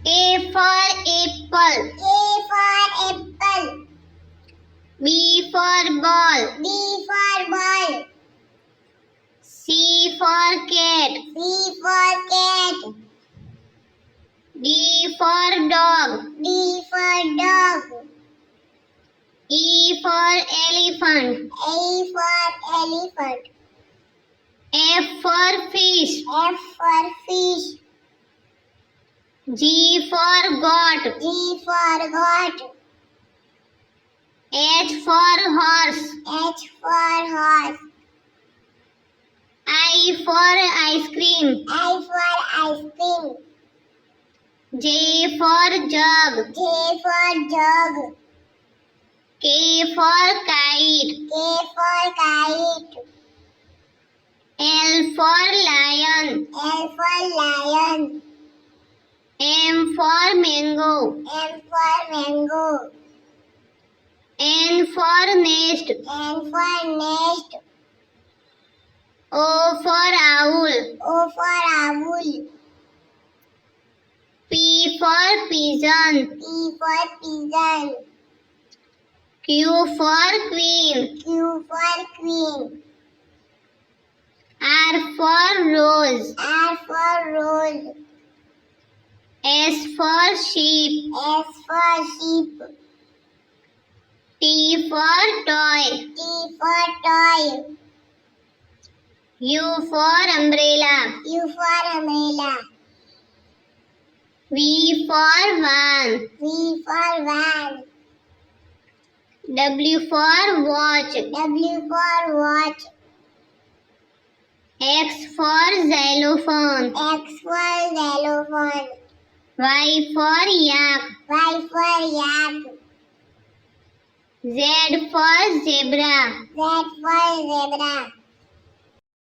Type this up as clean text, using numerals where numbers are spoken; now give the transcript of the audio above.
A for apple. A for apple. B for ball. B for ball. C for cat. C for cat. D for dog. D for dog. E for elephant. A for elephant. F for fish. F for fish. G for goat. G for goat. H for horse. H for horse. I for ice cream. I for ice cream. J for jug. J for jug. K for kite. K for kite. L for lion. L for lion. M for mango. M for mango. N for nest. N for nest. O for owl. O for owl. P for pigeon. P for pigeon. Q for queen. Q for queen. R for rose. R for rose. S for sheep. S for sheep. T for toy. T for toy. U for umbrella. U for umbrella. V for van. V for van. W for watch. W for watch. X for xylophone. X for xylophone. Y for yak. Y for yak. Z for zebra. Z for zebra.